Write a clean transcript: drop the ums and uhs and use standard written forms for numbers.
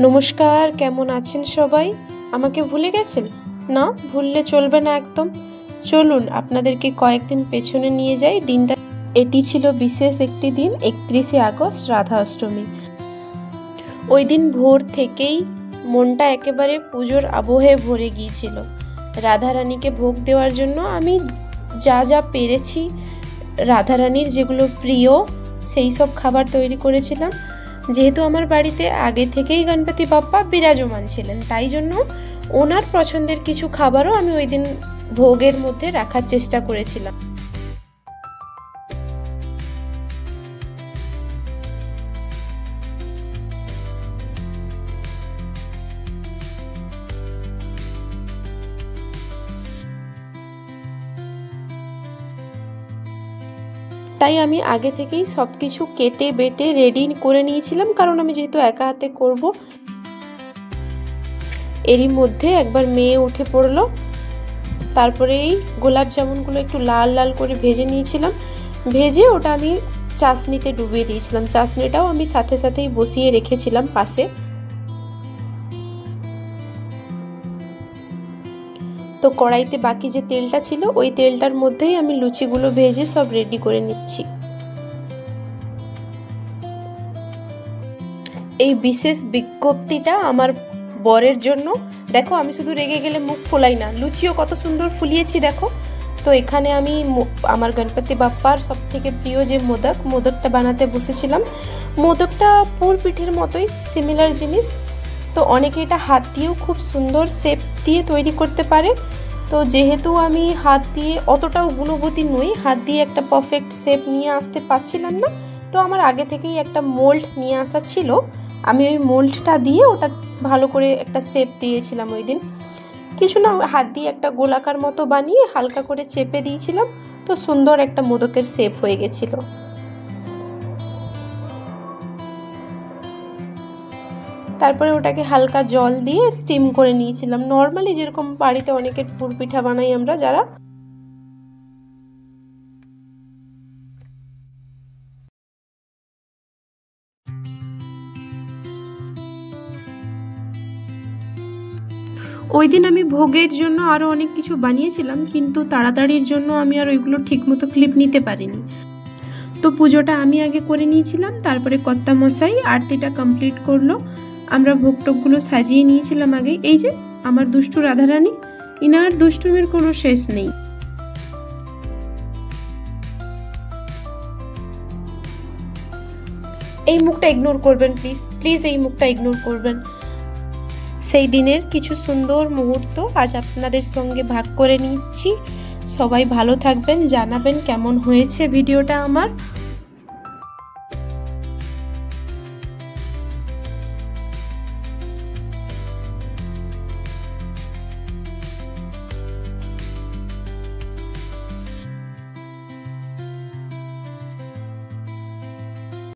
নমস্কার, কেমন আছেন সবাই? আমাকে ভুলে গেছেন? না, ভুললে চলবে না একদম। চলুন আপনাদেরকে কয়েকদিন পেছনে নিয়ে যাই। দিনটা এটি ছিল বিশেষ একটি দিন, 31শে আগস্ট, রাধা অষ্টমী। ওই দিন ভোর থেকেই মনটা একেবারে পুজোর আবহে ভরে গিয়েছিল। রাধারানীকে ভোগ দেওয়ার জন্য আমি যা যা পেরেছি, রাধারানীর যেগুলো প্রিয় সেই সব খাবার তৈরি করেছিলাম। যেহেতু আমার বাড়িতে আগে থেকেই গণপতি বাপ্পা বিরাজমান ছিলেন, তাই জন্য ওনার পছন্দের কিছু খাবারও আমি ওই দিন ভোগের মধ্যে রাখার চেষ্টা করেছিলাম। তাই আমি আগে থেকেই সব কিছু কেটে বেটে রেডি করে নিয়েছিলাম, কারণ আমি যেহেতু একা হাতে করব। এরই মধ্যে একবার মেয়ে উঠে পড়লো। তারপরে এই গোলাপ জামুনগুলো একটু লাল লাল করে ভেজে নিয়েছিলাম। ভেজে ওটা আমি চাশনিতে ডুবিয়ে দিয়েছিলাম। চাশনিটাও আমি সাথে সাথেই বসিয়ে রেখেছিলাম পাশে। তো কড়াইতে বাকি যে তেলটা ছিল, ওই তেলটার মধ্যেই আমি লুচিগুলো ভেজে সব রেডি করে নিচ্ছি। এই বিশেষ বিজ্ঞপ্তিটা আমার বরের জন্য। দেখো, আমি শুধু রেগে গেলে মুখ ফোলাই না, লুচিও কত সুন্দর ফুলিয়েছি দেখো। তো এখানে আমি আমার গণপতি বাপ্পার সব থেকে প্রিয় যে মোদকটা বানাতে বসেছিলাম। মোদকটা পুর পিঠের মতোই সিমিলার জিনিস। তো অনেকে এটা হাত দিয়েও খুব সুন্দর শেপ দিয়ে তৈরি করতে পারে। তো যেহেতু আমি হাত দিয়ে অতটাও গুণবতী নই, হাত দিয়ে একটা পারফেক্ট শেপ নিয়ে আসতে পারছিলাম না। তো আমার আগে থেকেই একটা মোল্ড নিয়ে আসা ছিল, আমি ওই মোল্ডটা দিয়ে ওটা ভালো করে একটা শেপ দিয়েছিলাম। ওই দিন কিছু না, হাত দিয়ে একটা গোলাকার মতো বানিয়ে হালকা করে চেপে দিয়েছিলাম। তো সুন্দর একটা মোদকের শেপ হয়ে গেছিল। তারপরে ওটাকে হালকা জল দিয়ে স্টিম করে নিয়েছিলাম, নর্মালি যেরকম বাড়িতে অনেকের পুর পিঠা বানাই আমরা যারা। ওই দিন আমি ভোগের জন্য আরও অনেক কিছু বানিয়েছিলাম, কিন্তু তাড়াতাড়ির জন্য আমি আর ওইগুলো ঠিকমতো ক্লিপ নিতে পারিনি। তো পুজোটা আমি আগে করে নিয়েছিলাম, তারপরে কর্তা মশাই আরতিটা কমপ্লিট করলো। আমরা ভোগ টোকগুলো সাজিয়ে নিয়েছিলাম আগে। এই যে আমার দুষ্টু রাধারানী, ইনার দুষ্টুমির কোনো শেষ নেই। এই মুখটা ইগনোর করবেন প্লিজ প্লিজ, এই মুখটা ইগনোর করবেন। সেই দিনের কিছু সুন্দর মুহূর্ত আজ আপনাদের সঙ্গে ভাগ করে নিচ্ছি। সবাই ভালো থাকবেন, জানাবেন কেমন হয়েছে ভিডিওটা আমার।